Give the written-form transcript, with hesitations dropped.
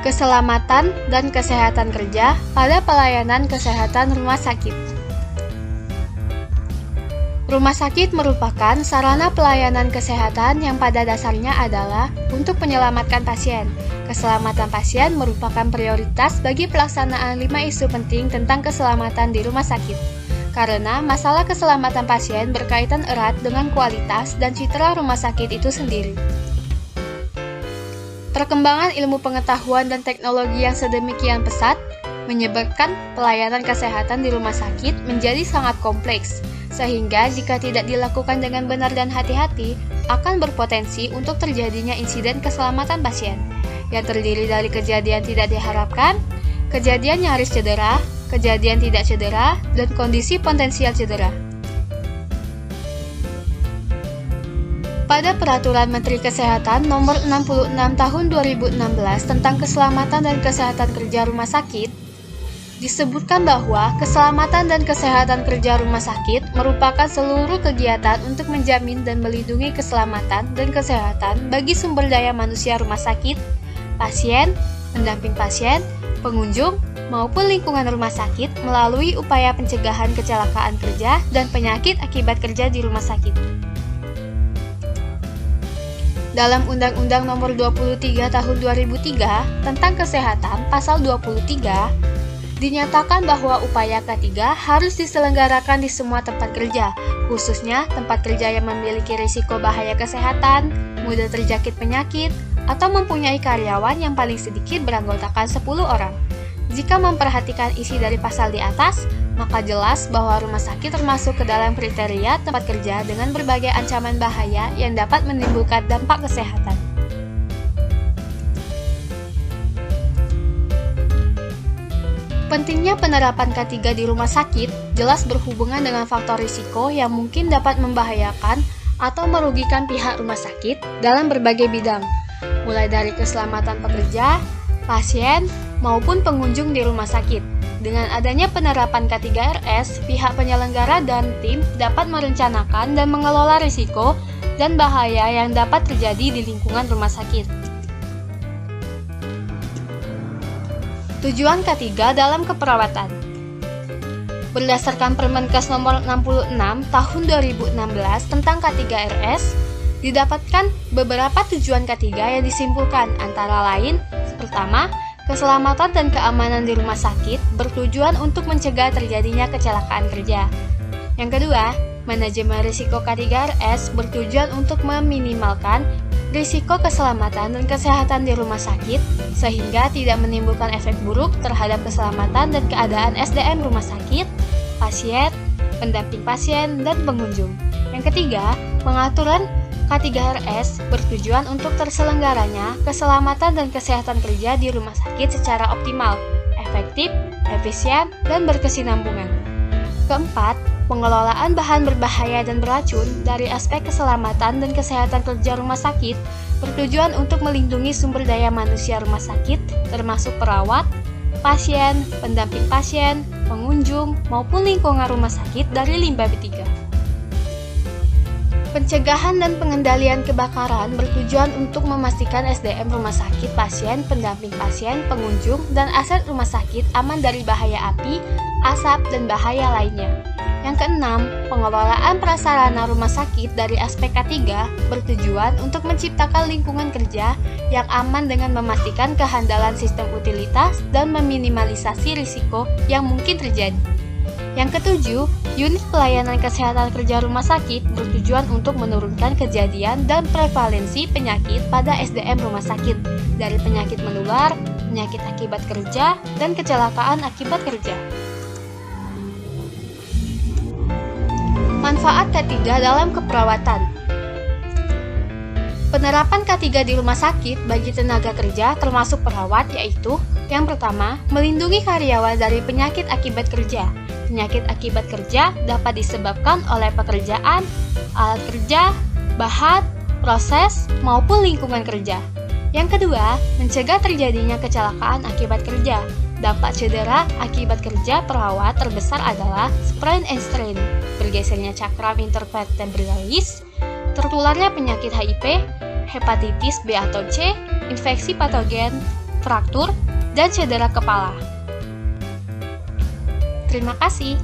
keselamatan dan kesehatan kerja pada pelayanan kesehatan rumah sakit. Rumah sakit merupakan sarana pelayanan kesehatan yang pada dasarnya adalah untuk menyelamatkan pasien. Keselamatan pasien merupakan prioritas bagi pelaksanaan 5 isu penting tentang keselamatan di rumah sakit. Karena masalah keselamatan pasien berkaitan erat dengan kualitas dan citra rumah sakit itu sendiri. Perkembangan ilmu pengetahuan dan teknologi yang sedemikian pesat menyebabkan pelayanan kesehatan di rumah sakit menjadi sangat kompleks, sehingga jika tidak dilakukan dengan benar dan hati-hati, akan berpotensi untuk terjadinya insiden keselamatan pasien, yang terdiri dari kejadian tidak diharapkan, kejadian nyaris cedera, kejadian tidak cedera, dan kondisi potensial cedera. Pada Peraturan Menteri Kesehatan Nomor 66 Tahun 2016 tentang Keselamatan dan Kesehatan Kerja Rumah Sakit, disebutkan bahwa keselamatan dan kesehatan kerja rumah sakit merupakan seluruh kegiatan untuk menjamin dan melindungi keselamatan dan kesehatan bagi sumber daya manusia rumah sakit, pasien, pendamping pasien, pengunjung, maupun lingkungan rumah sakit melalui upaya pencegahan kecelakaan kerja dan penyakit akibat kerja di rumah sakit. Dalam Undang-Undang Nomor 23 Tahun 2003 tentang Kesehatan Pasal 23, dinyatakan bahwa upaya K3 harus diselenggarakan di semua tempat kerja, khususnya tempat kerja yang memiliki risiko bahaya kesehatan, mudah terjangkit penyakit, atau mempunyai karyawan yang paling sedikit beranggotakan 10 orang. Jika memperhatikan isi dari pasal di atas, maka jelas bahwa rumah sakit termasuk ke dalam kriteria tempat kerja dengan berbagai ancaman bahaya yang dapat menimbulkan dampak kesehatan. Pentingnya penerapan K3 di rumah sakit jelas berhubungan dengan faktor risiko yang mungkin dapat membahayakan atau merugikan pihak rumah sakit dalam berbagai bidang, mulai dari keselamatan pekerja, pasien, maupun pengunjung di rumah sakit. Dengan adanya penerapan K3RS, pihak penyelenggara dan tim dapat merencanakan dan mengelola risiko dan bahaya yang dapat terjadi di lingkungan rumah sakit. Tujuan K3 dalam keperawatan. Berdasarkan Permenkes Nomor 66 Tahun 2016 tentang K3RS, didapatkan beberapa tujuan K3 yang disimpulkan, antara lain: pertama, keselamatan dan keamanan di rumah sakit bertujuan untuk mencegah terjadinya kecelakaan kerja. Yang kedua, manajemen risiko K3RS bertujuan untuk meminimalkan risiko keselamatan dan kesehatan di rumah sakit sehingga tidak menimbulkan efek buruk terhadap keselamatan dan keadaan SDM rumah sakit, pasien, pendamping pasien, dan pengunjung. Yang ketiga, pengaturan K3RS bertujuan untuk terselenggaranya keselamatan dan kesehatan kerja di rumah sakit secara optimal, efektif, efisien, dan berkesinambungan. Keempat, pengelolaan bahan berbahaya dan beracun dari aspek keselamatan dan kesehatan kerja rumah sakit bertujuan untuk melindungi sumber daya manusia rumah sakit, termasuk perawat, pasien, pendamping pasien, pengunjung, maupun lingkungan rumah sakit dari limbah B3. Pencegahan dan pengendalian kebakaran bertujuan untuk memastikan SDM rumah sakit, pasien, pendamping pasien, pengunjung, dan aset rumah sakit aman dari bahaya api, asap, dan bahaya lainnya. Yang keenam, pengelolaan prasarana rumah sakit dari aspek K3 bertujuan untuk menciptakan lingkungan kerja yang aman dengan memastikan kehandalan sistem utilitas dan meminimalisasi risiko yang mungkin terjadi. Yang ketujuh, unit pelayanan kesehatan kerja rumah sakit bertujuan untuk menurunkan kejadian dan prevalensi penyakit pada SDM rumah sakit, dari penyakit menular, penyakit akibat kerja, dan kecelakaan akibat kerja. Manfaat K3 dalam keperawatan. Penerapan K3 di rumah sakit bagi tenaga kerja termasuk perawat yaitu: yang pertama, melindungi karyawan dari penyakit akibat kerja. Penyakit akibat kerja dapat disebabkan oleh pekerjaan, alat kerja, bahan, proses, maupun lingkungan kerja. Yang kedua, mencegah terjadinya kecelakaan akibat kerja. Dampak cedera akibat kerja perawat terbesar adalah sprain and strain, bergesernya cakram intervertebralis, tertularnya penyakit HIV, hepatitis B atau C, infeksi patogen, fraktur, dan cedera kepala. Terima kasih.